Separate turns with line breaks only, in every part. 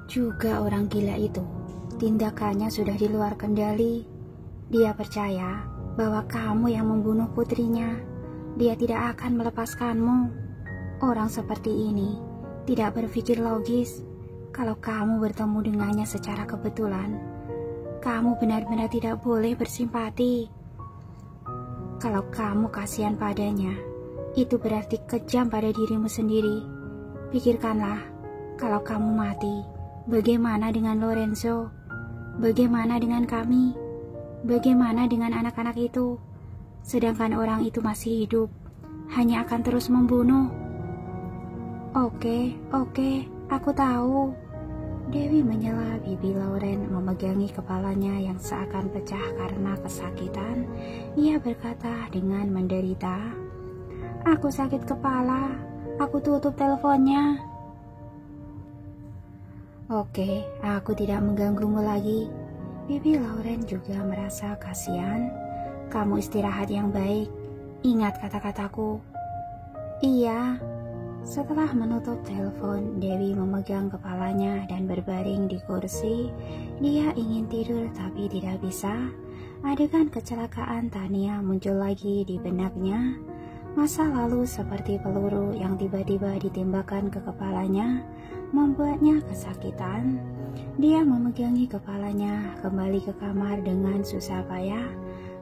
Juga orang gila itu, tindakannya sudah di luar kendali. Dia percaya bahwa kamu yang membunuh putrinya. Dia tidak akan melepaskanmu. Orang seperti ini tidak berpikir logis. Kalau kamu bertemu dengannya secara kebetulan, kamu benar-benar tidak boleh bersimpati. Kalau kamu kasihan padanya, itu berarti kejam pada dirimu sendiri. Pikirkanlah, kalau kamu mati, bagaimana dengan Lorenzo? Bagaimana dengan kami? Bagaimana dengan anak-anak itu? Sedangkan orang itu masih hidup, hanya akan terus membunuh. Oke, aku tahu. Dewi menyela bibi Lauren memegangi kepalanya yang seakan pecah karena kesakitan. Ia berkata dengan menderita, "Aku sakit kepala, aku tutup teleponnya." Oke, aku tidak mengganggumu lagi. Bibi Lauren juga merasa kasihan. Kamu istirahat yang baik. Ingat kata-kataku. Iya. Setelah menutup telepon, Dewi memegang kepalanya dan berbaring di kursi. Dia ingin tidur tapi tidak bisa. Adegan kecelakaan Tania muncul lagi di benaknya. Masa lalu seperti peluru yang tiba-tiba ditembakkan ke kepalanya, membuatnya kesakitan. Dia memegangi kepalanya, kembali ke kamar dengan susah payah,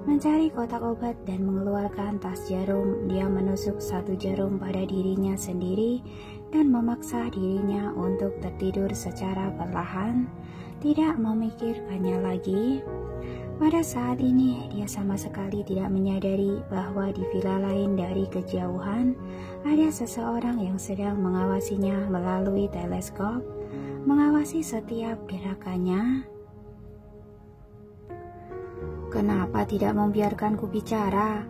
mencari kotak obat dan mengeluarkan tas jarum. Dia menusuk satu jarum pada dirinya sendiri dan memaksa dirinya untuk tertidur secara perlahan, tidak memikirkannya lagi. Pada saat ini, dia sama sekali tidak menyadari bahwa di villa lain dari kejauhan, ada seseorang yang sedang mengawasinya melalui teleskop, mengawasi setiap gerakannya. Kenapa tidak membiarkanku bicara?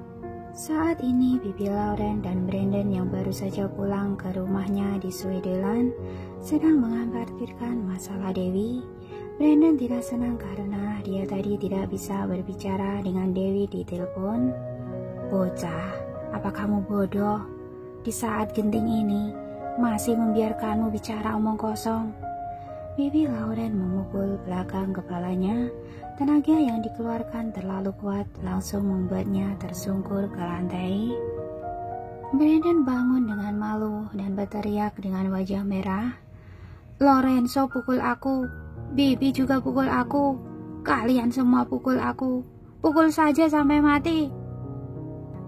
Saat ini, Bibi Lauren dan Brandon yang baru saja pulang ke rumahnya di Switzerland sedang mengkhawatirkan masalah Dewi. Brandon tidak senang karena dia tadi tidak bisa berbicara dengan Dewi di telepon. Bocah, apa kamu bodoh? Di saat genting ini, masih membiarkanmu bicara omong kosong. Bibi Lauren memukul belakang kepalanya. Tenaga yang dikeluarkan terlalu kuat langsung membuatnya tersungkur ke lantai. Brandon bangun dengan malu dan berteriak dengan wajah merah. Lorenzo pukul aku. Bibi juga pukul aku. Kalian semua pukul aku. Pukul saja sampai mati.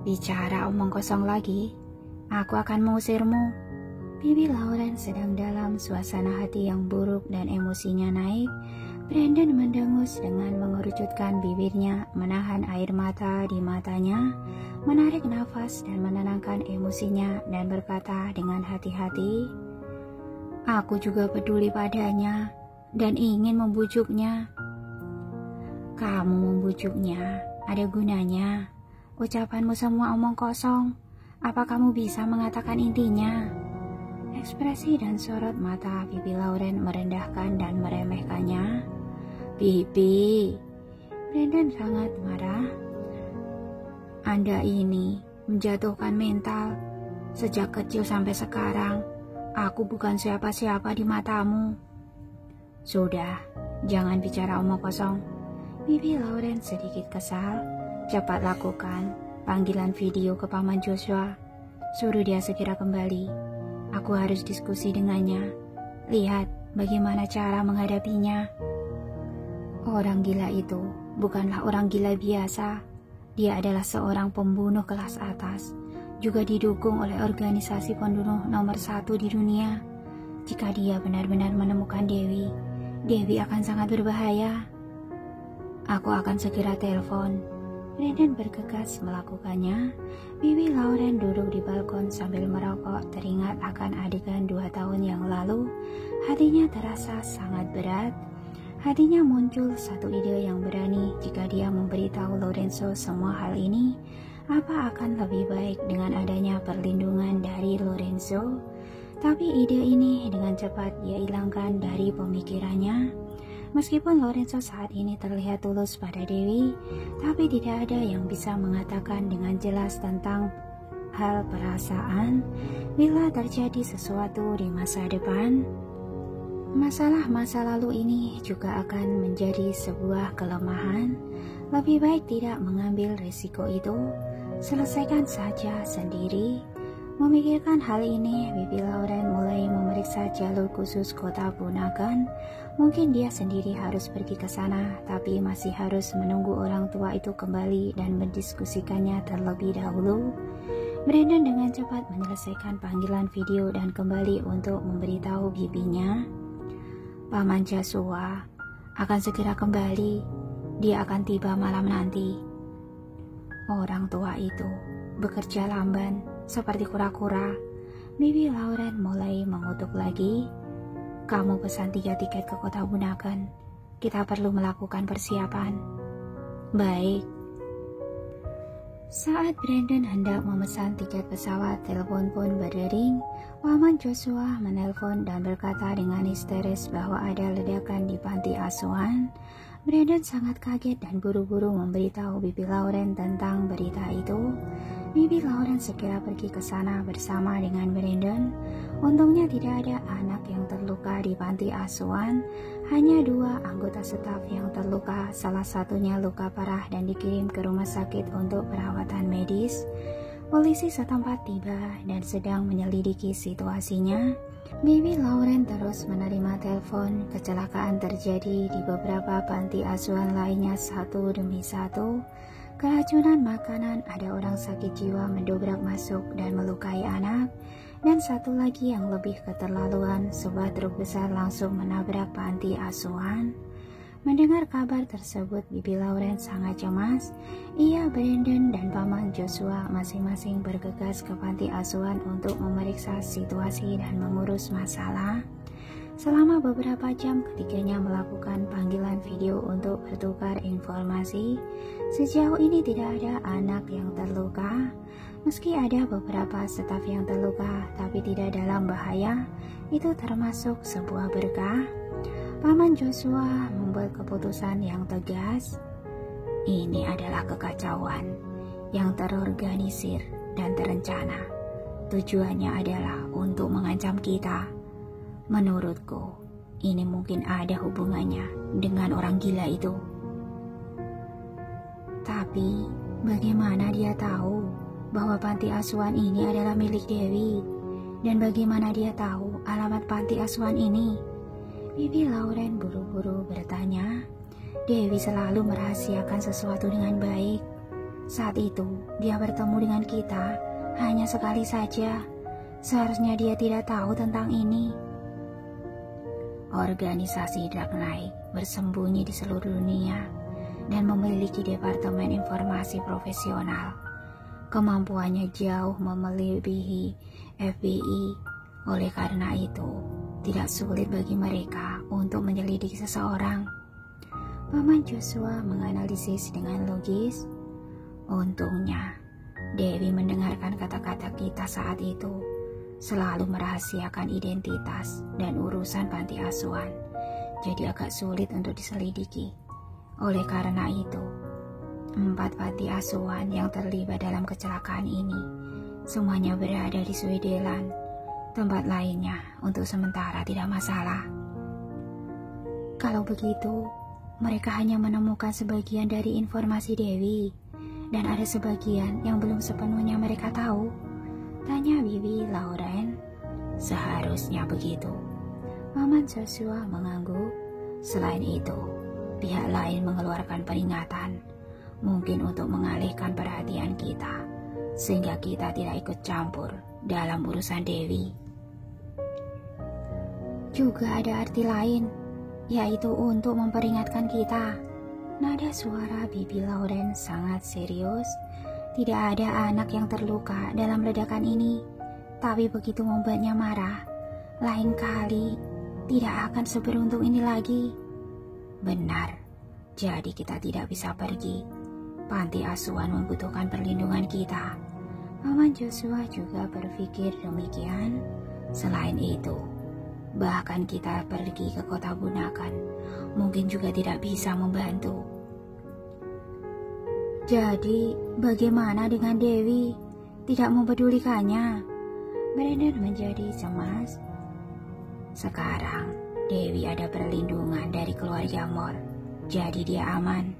Bicara omong kosong lagi, aku akan mengusirmu. Bibi Lauren sedang dalam suasana hati yang buruk dan emosinya naik. Brandon mendengus dengan mengerucutkan bibirnya, menahan air mata di matanya, menarik nafas dan menenangkan emosinya dan berkata dengan hati-hati, "Aku juga peduli padanya dan ingin membujuknya." Kamu membujuknya, ada gunanya. Ucapanmu semua omong kosong. Apa kamu bisa mengatakan intinya? Ekspresi dan sorot mata Bibi Lauren merendahkan dan meremehkannya. Bibi, Brandon sangat marah. Anda ini menjatuhkan mental. Sejak kecil sampai sekarang, aku bukan siapa-siapa di matamu. Sudah, jangan bicara omong kosong. Bibi Lauren sedikit kesal. Cepat lakukan panggilan video ke Paman Joshua. Suruh dia segera kembali. Aku harus diskusi dengannya. Lihat bagaimana cara menghadapinya. Orang gila itu bukanlah orang gila biasa. Dia adalah seorang pembunuh kelas atas, juga didukung oleh organisasi pembunuh nomor 1 di dunia. Jika dia benar-benar menemukan Dewi, Dewi akan sangat berbahaya. Aku akan segera telepon. Brandon bergegas melakukannya. Bibi Lauren duduk di balkon sambil merokok, teringat akan adegan 2 tahun yang lalu. Hatinya terasa sangat berat. Hatinya muncul satu ide yang berani. Jika dia memberitahu Lorenzo semua hal ini, apa akan lebih baik dengan adanya perlindungan dari Lorenzo? Tapi ide ini dengan cepat dia hilangkan dari pemikirannya. Meskipun Lorenzo saat ini terlihat tulus pada Dewi, tapi tidak ada yang bisa mengatakan dengan jelas tentang hal perasaan bila terjadi sesuatu di masa depan. Masalah masa lalu ini juga akan menjadi sebuah kelemahan. Lebih baik tidak mengambil risiko itu, selesaikan saja sendiri. Memikirkan hal ini, Bibi Lauren mulai memeriksa jalur khusus kota Bunaken. Mungkin dia sendiri harus pergi ke sana, tapi masih harus menunggu orang tua itu kembali dan mendiskusikannya terlebih dahulu. Brandon dengan cepat menyelesaikan panggilan video dan kembali untuk memberitahu bibinya. Paman Joshua akan segera kembali. Dia akan tiba malam nanti. Orang tua itu bekerja lamban seperti kura-kura. Bibi Lauren mulai mengutuk lagi. Kamu pesan 3 tiket ke kota Bunaken. Kita perlu melakukan persiapan. Baik. Saat Brandon hendak memesan tiket pesawat, telepon pun berdering. Paman Joshua menelpon dan berkata dengan histeris bahwa ada ledakan di panti asuhan. Brandon sangat kaget dan buru-buru memberitahu Bibi Lauren tentang berita itu. Bibi Lauren segera pergi ke sana bersama dengan Brandon. Untungnya tidak ada anak yang terluka di panti asuhan, hanya 2 anggota staf yang terluka, salah satunya luka parah dan dikirim ke rumah sakit untuk perawatan medis. Polisi setempat tiba dan sedang menyelidiki situasinya. Bibi Lauren terus menerima telepon. Kecelakaan terjadi di beberapa panti asuhan lainnya satu demi satu. Keracunan makanan, ada orang sakit jiwa mendobrak masuk dan melukai anak. Dan satu lagi yang lebih keterlaluan, sebuah truk besar langsung menabrak panti asuhan. Mendengar kabar tersebut, Bibi Lauren sangat cemas. Ia, Brandon, dan Paman Joshua masing-masing bergegas ke panti asuhan untuk memeriksa situasi dan mengurus masalah. Selama beberapa jam, ketiganya melakukan panggilan video untuk bertukar informasi. Sejauh ini tidak ada anak yang terluka. Meski ada beberapa staf yang terluka, tapi tidak dalam bahaya. Itu termasuk sebuah berkah. Paman Joshua membuat keputusan yang tegas. Ini adalah kekacauan yang terorganisir dan terencana. Tujuannya adalah untuk mengancam kita. Menurutku, ini mungkin ada hubungannya dengan orang gila itu. Tapi, bagaimana dia tahu bahwa panti asuhan ini adalah milik Dewi? Dan bagaimana dia tahu alamat panti asuhan ini? Bibi Lauren buru-buru bertanya. Dewi selalu merahasiakan sesuatu dengan baik. Saat itu, dia bertemu dengan kita hanya sekali saja. Seharusnya dia tidak tahu tentang ini. Organisasi Dark Knight bersembunyi di seluruh dunia dan memiliki departemen informasi profesional. Kemampuannya jauh melebihi FBI. Oleh karena itu, tidak sulit bagi mereka untuk menyelidiki seseorang. Paman Joshua menganalisis dengan logis. Untungnya, Dewi mendengarkan kata-kata kita saat itu. Selalu merahasiakan identitas dan urusan panti asuhan, jadi agak sulit untuk diselidiki. Oleh karena itu, 4 panti asuhan yang terlibat dalam kecelakaan ini semuanya berada di Switzerland. Tempat lainnya untuk sementara tidak masalah. Kalau begitu, mereka hanya menemukan sebagian dari informasi Dewi, dan ada sebagian yang belum sepenuhnya mereka tahu. Tanya Bibi Lauren. Seharusnya begitu. Paman Joshua mengangguk. Selain itu, pihak lain mengeluarkan peringatan, mungkin untuk mengalihkan perhatian kita, sehingga kita tidak ikut campur dalam urusan Dewi. Juga ada arti lain, yaitu untuk memperingatkan kita. Nada suara Bibi Lauren sangat serius. Tidak ada anak yang terluka dalam ledakan ini, tapi begitu membuatnya marah. Lain kali, tidak akan seberuntung ini lagi. Benar, jadi kita tidak bisa pergi. Panti asuhan membutuhkan perlindungan kita. Paman Joshua juga berpikir demikian. Selain itu, bahkan kita pergi ke kota Bunaken, mungkin juga tidak bisa membantu. Jadi, bagaimana dengan Dewi? Tidak mempedulikannya? Brandon menjadi cemas. Sekarang, Dewi ada perlindungan dari keluarga Mor, jadi dia aman.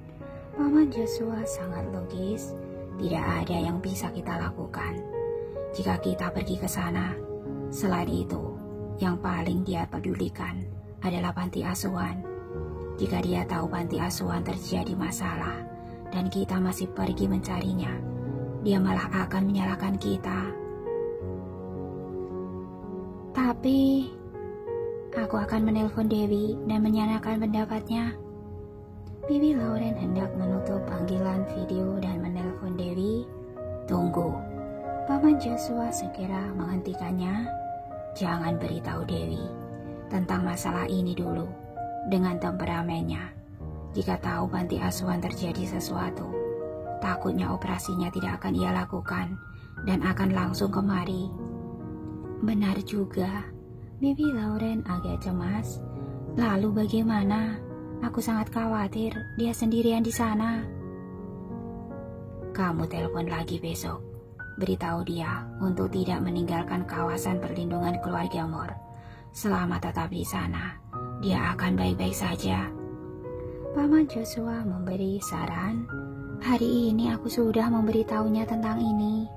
Paman Joshua sangat logis, tidak ada yang bisa kita lakukan jika kita pergi ke sana. Selain itu, yang paling dia pedulikan adalah panti asuhan. Jika dia tahu panti asuhan terjadi masalah dan kita masih pergi mencarinya, dia malah akan menyalahkan kita. Tapi aku akan menelpon Dewi dan menyanyikan pendapatnya. Bibi Lauren hendak menutup panggilan video dan menelpon Dewi. Tunggu. Paman Joshua segera menghentikannya. Jangan beritahu Dewi tentang masalah ini dulu. Dengan temperamennya, jika tahu panti asuhan terjadi sesuatu, takutnya operasinya tidak akan ia lakukan dan akan langsung kemari. Benar juga. Bibi Lauren agak cemas. Lalu bagaimana? Aku sangat khawatir dia sendirian di sana. Kamu telepon lagi besok. Beritahu dia untuk tidak meninggalkan kawasan perlindungan keluarga Mor. Selama tetap di sana, dia akan baik-baik saja. Paman Joshua memberi saran. Hari ini aku sudah memberitahunya tentang ini,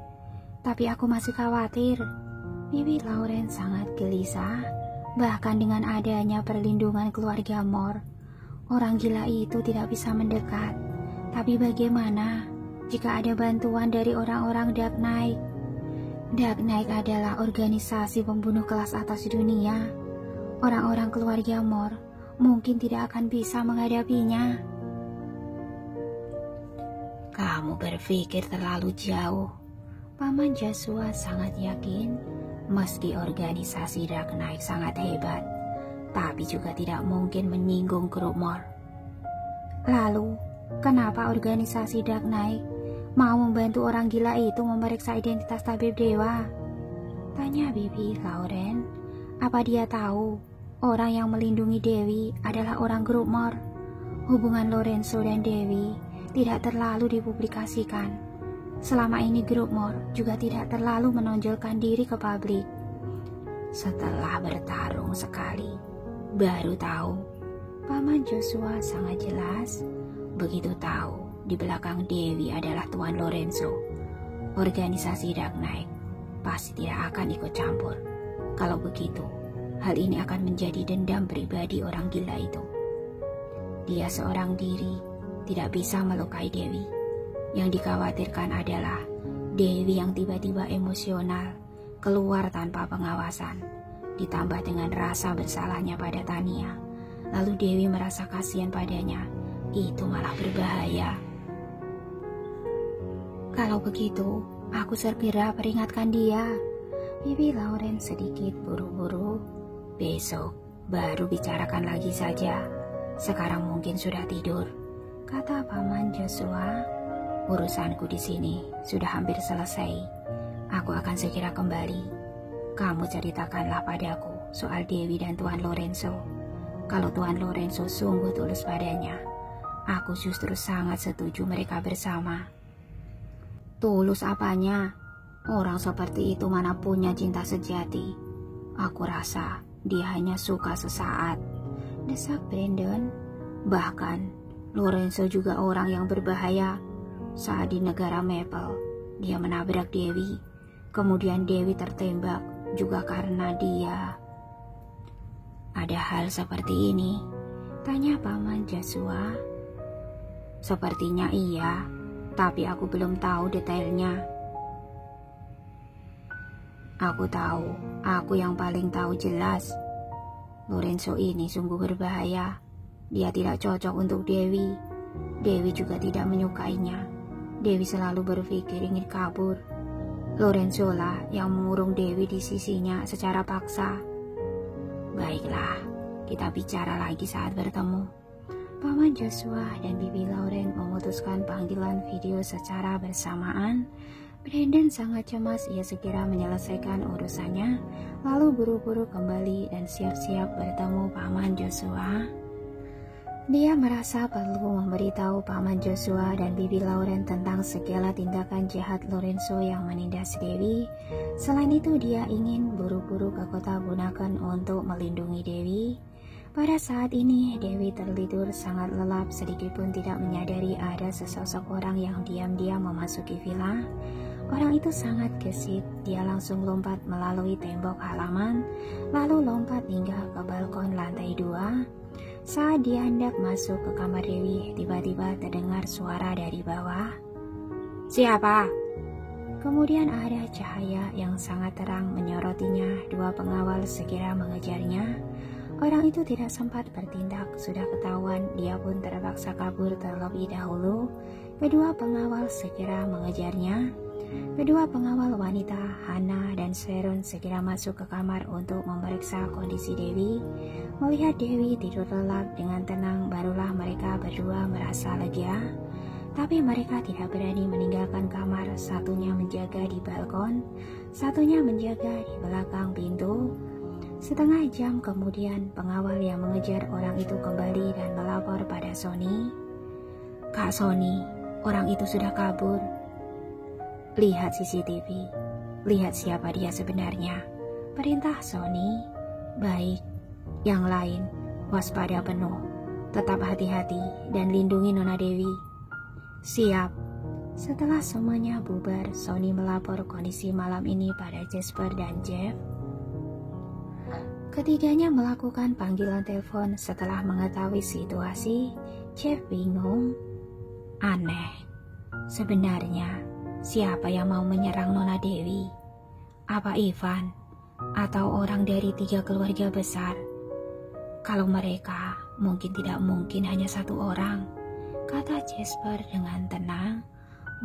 tapi aku masih khawatir. Bibi Lauren sangat gelisah. Bahkan dengan adanya perlindungan keluarga Mor, orang gila itu tidak bisa mendekat. Tapi bagaimana jika ada bantuan dari orang-orang Dark Knight? Dark Knight adalah organisasi pembunuh kelas atas dunia. Orang-orang keluarga Mor mungkin tidak akan bisa menghadapinya. Kamu berpikir terlalu jauh. Paman Joshua sangat yakin meski organisasi Dark Knight sangat hebat, tapi juga tidak mungkin menyinggung grup Mor. Lalu, kenapa organisasi Dark Knight mau membantu orang gila itu memeriksa identitas tabib dewa? Tanya Bibi Lauren. Apa dia tahu orang yang melindungi Dewi adalah orang grup Mor? Hubungan Lorenzo dan Dewi tidak terlalu dipublikasikan. Selama ini grup Mor juga tidak terlalu menonjolkan diri ke publik. Setelah bertarung sekali, baru tahu. Paman Joshua sangat jelas. Begitu tahu di belakang Dewi adalah Tuan Lorenzo. Organisasi Dark Knight pasti tidak akan ikut campur. Kalau begitu, hal ini akan menjadi dendam pribadi orang gila itu. Dia seorang diri, tidak bisa melukai Dewi. Yang dikhawatirkan adalah Dewi yang tiba-tiba emosional, keluar tanpa pengawasan, ditambah dengan rasa bersalahnya pada Tania. Lalu Dewi merasa kasihan padanya. Itu malah berbahaya. Kalau begitu, aku segera peringatkan dia. Bibi Lauren sedikit buru-buru. Besok baru bicarakan lagi saja. Sekarang mungkin sudah tidur, kata Paman Joshua. Urusanku di sini sudah hampir selesai. Aku akan segera kembali. Kamu ceritakanlah padaku soal Dewi dan Tuan Lorenzo. Kalau Tuan Lorenzo sungguh tulus padanya, aku justru sangat setuju mereka bersama. Tulus apanya? Orang seperti itu mana punya cinta sejati. Aku rasa dia hanya suka sesaat, desak Brandon. Bahkan Lorenzo juga orang yang berbahaya. Saat di negara Maple, dia menabrak Dewi. Kemudian Dewi tertembak juga karena dia. Ada hal seperti ini? Tanya Paman Joshua. Sepertinya iya, tapi aku belum tahu detailnya. Aku tahu, aku yang paling tahu jelas. Lorenzo ini sungguh berbahaya. Dia tidak cocok untuk Dewi. Dewi juga tidak menyukainya. Dewi selalu berpikir ingin kabur. Lorenzo lah yang mengurung Dewi di sisinya secara paksa. Baiklah, kita bicara lagi saat bertemu. Paman Joshua dan Bibi Lauren memutuskan panggilan video secara bersamaan. Brandon sangat cemas, ia segera menyelesaikan urusannya, lalu buru-buru kembali dan siap-siap bertemu Paman Joshua. Dia merasa perlu memberitahu Paman Joshua dan Bibi Lauren tentang segala tindakan jahat Lorenzo yang menindas Dewi. Selain itu dia ingin buru-buru ke kota Bunaken untuk melindungi Dewi. Pada saat ini, Dewi tertidur sangat lelap, sedikitpun tidak menyadari ada sesosok orang yang diam-diam memasuki villa. Orang itu sangat gesit, dia langsung lompat melalui tembok halaman, lalu lompat hingga ke balkon lantai 2. Saat dia hendak masuk ke kamar Dewi, tiba-tiba terdengar suara dari bawah. "Siapa?" Kemudian ada cahaya yang sangat terang menyorotinya. Dua pengawal segera mengejarnya. Orang itu tidak sempat bertindak, sudah ketahuan, dia pun terpaksa kabur terlebih dahulu. Kedua pengawal segera mengejarnya. Kedua pengawal wanita, Hana dan Sharon, segera masuk ke kamar untuk memeriksa kondisi Dewi. Melihat Dewi tidur lelap dengan tenang, barulah mereka berdua merasa lega. Tapi mereka tidak berani meninggalkan kamar, satunya menjaga di balkon, satunya menjaga di belakang pintu. Setengah jam kemudian, pengawal yang mengejar orang itu kembali dan melapor pada Sony. "Kak Sony, orang itu sudah kabur. Lihat CCTV, lihat siapa dia sebenarnya," perintah Sony. "Baik, yang lain waspada penuh, tetap hati-hati dan lindungi Nona Dewi." "Siap." Setelah semuanya bubar, Sony melapor kondisi malam ini pada Jasper dan Jeff. Ketiganya melakukan panggilan telepon. Setelah mengetahui situasi, Jeff bingung. Aneh, sebenarnya siapa yang mau menyerang Nona Dewi? Apa Ivan? Atau orang dari 3 keluarga besar? Kalau mereka, tidak mungkin hanya satu orang, kata Jasper dengan tenang.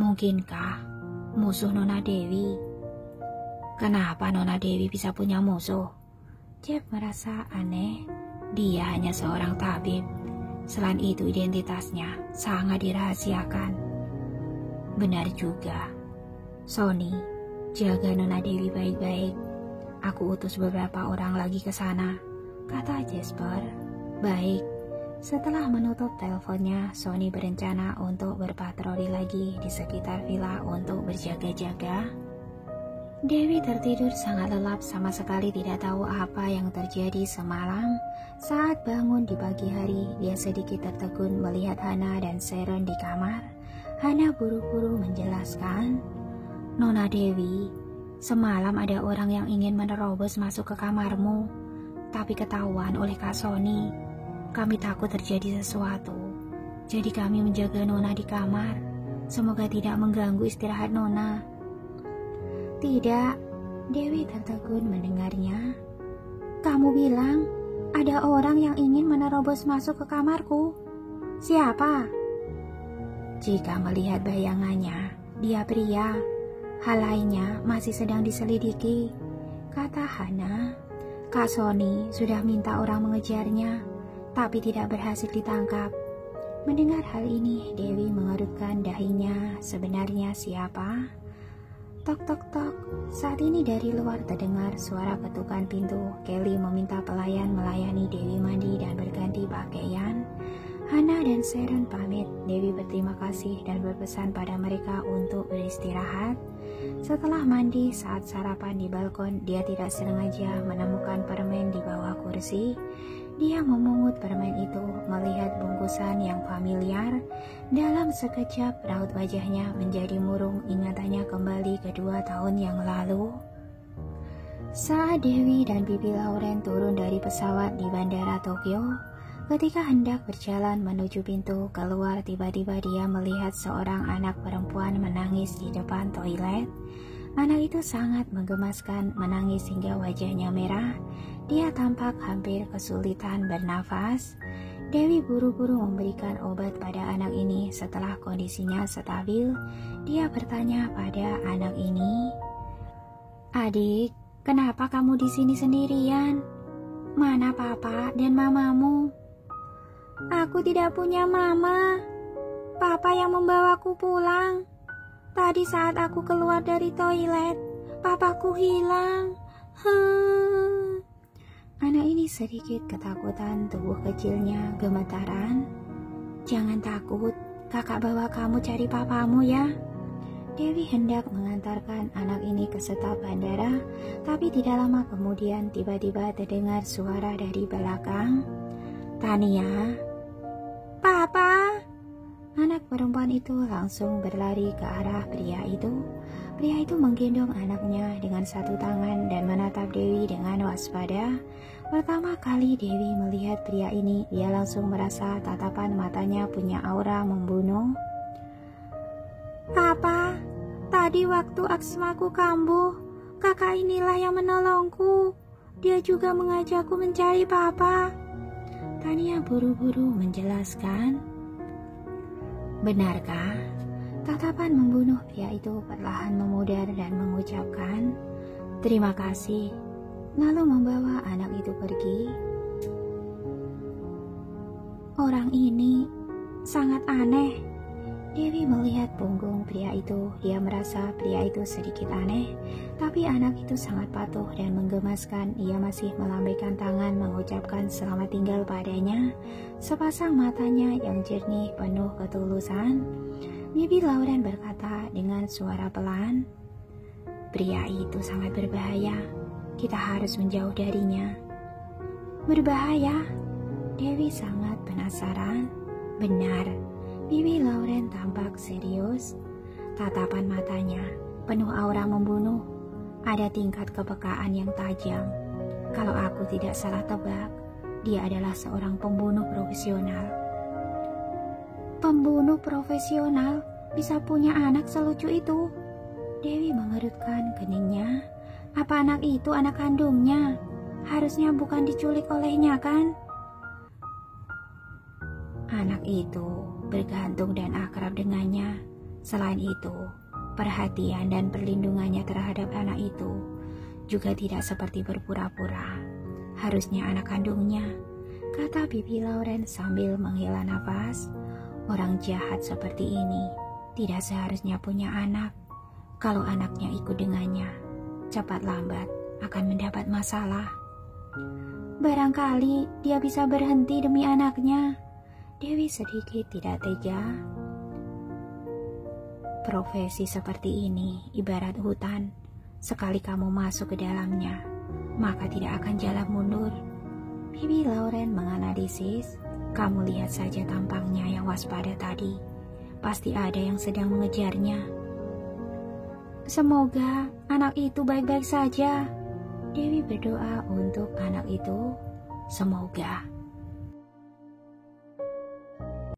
Mungkinkah musuh Nona Dewi? Kenapa Nona Dewi bisa punya musuh? Jeff merasa aneh, dia hanya seorang tabib. Selain itu identitasnya sangat dirahasiakan. Benar juga. Sony, jaga Nona Dewi baik-baik. Aku utus beberapa orang lagi ke sana, kata Jasper. Baik. Setelah menutup teleponnya, Sony berencana untuk berpatroli lagi di sekitar villa untuk berjaga-jaga. Dewi tertidur sangat lelap, sama sekali tidak tahu apa yang terjadi semalam. Saat bangun di pagi hari, dia sedikit tertegun melihat Hana dan Sharon di kamar. Hana buru-buru menjelaskan, "Nona Dewi, semalam ada orang yang ingin menerobos masuk ke kamarmu, tapi ketahuan oleh Kak Sony. Kami takut terjadi sesuatu, jadi kami menjaga Nona di kamar. Semoga tidak mengganggu istirahat Nona." "Tidak," Dewi tertegun mendengarnya. "Kamu bilang ada orang yang ingin menerobos masuk ke kamarku. Siapa?" "Jika melihat bayangannya, dia pria. Hal lainnya masih sedang diselidiki," kata Hana. "Kak Sony sudah minta orang mengejarnya, tapi tidak berhasil ditangkap." Mendengar hal ini, Dewi mengerutkan dahinya. Sebenarnya siapa? Tok tok tok. Saat ini dari luar terdengar suara ketukan pintu. Kelly meminta pelayan melayani Dewi mandi dan berganti pakaian. Hana dan Sharon pamit. Dewi berterima kasih dan berpesan pada mereka untuk beristirahat. Setelah mandi, saat sarapan di balkon, dia tidak sengaja menemukan permen di bawah kursi. Dia memungut permen itu, melihat bungkusan yang familiar. Dalam sekejap, raut wajahnya menjadi murung, ingatannya kembali ke 2 tahun yang lalu. Saat Dewi dan Bibi Lauren turun dari pesawat di Bandara Tokyo, ketika hendak berjalan menuju pintu keluar, tiba-tiba dia melihat seorang anak perempuan menangis di depan toilet. Anak itu sangat menggemaskan, menangis hingga wajahnya merah. Dia tampak hampir kesulitan bernafas. Dewi buru-buru memberikan obat pada anak ini. Setelah kondisinya stabil, dia bertanya pada anak ini, "Adik, kenapa kamu di sini sendirian? Mana papa dan mamamu?" "Aku tidak punya mama. Papa yang membawaku pulang. Tadi saat aku keluar dari toilet, papaku hilang." Anak ini sedikit ketakutan, tubuh kecilnya gemetaran. "Jangan takut, kakak bawa kamu cari papamu ya." Dewi hendak mengantarkan anak ini ke staf bandara, tapi tidak lama kemudian tiba-tiba terdengar suara dari belakang. Tania, Papa. Anak perempuan itu langsung berlari ke arah pria itu. Pria itu menggendong anaknya dengan satu tangan dan menatap Dewi dengan waspada. Pertama kali Dewi melihat pria ini, dia langsung merasa tatapan matanya punya aura membunuh. Papa, tadi waktu asmaku kambuh, kakak inilah yang menolongku. Dia juga mengajakku mencari Papa. Tania buru-buru menjelaskan. Benarkah? Tatapan membunuh pria itu perlahan memudar dan mengucapkan, "Terima kasih," lalu membawa anak itu pergi. Orang ini sangat aneh. Dewi melihat punggung pria itu. Dia merasa pria itu sedikit aneh, tapi anak itu sangat patuh dan menggemaskan. Ia masih melambaikan tangan mengucapkan selamat tinggal padanya. Sepasang matanya yang jernih penuh ketulusan. Bibi Lauren berkata dengan suara pelan, "Pria itu sangat berbahaya. Kita harus menjauh darinya." Berbahaya? Dewi sangat penasaran. Benar. Bibi Lauren tampak serius. Tatapan matanya penuh aura membunuh. Ada tingkat kepekaan yang tajam. Kalau aku tidak salah tebak, dia adalah seorang pembunuh profesional. Pembunuh profesional bisa punya anak selucu itu? Dewi mengerutkan keningnya. Apa anak itu anak kandungnya? Harusnya bukan diculik olehnya, kan? Anak itu bergantung dan akrab dengannya. Selain itu, perhatian dan perlindungannya terhadap anak itu juga tidak seperti berpura-pura. Harusnya anak kandungnya, kata Bibi Lauren sambil menghela nafas. Orang jahat seperti ini tidak seharusnya punya anak. Kalau anaknya ikut dengannya, cepat lambat akan mendapat masalah. Barangkali dia bisa berhenti demi anaknya. Dewi sedikit tidak tega. Profesi seperti ini ibarat hutan. Sekali kamu masuk ke dalamnya, maka tidak akan jalan mundur. Bibi Lauren menganalisis. Kamu lihat saja tampangnya yang waspada tadi. Pasti ada yang sedang mengejarnya. Semoga anak itu baik-baik saja. Dewi berdoa untuk anak itu. Semoga.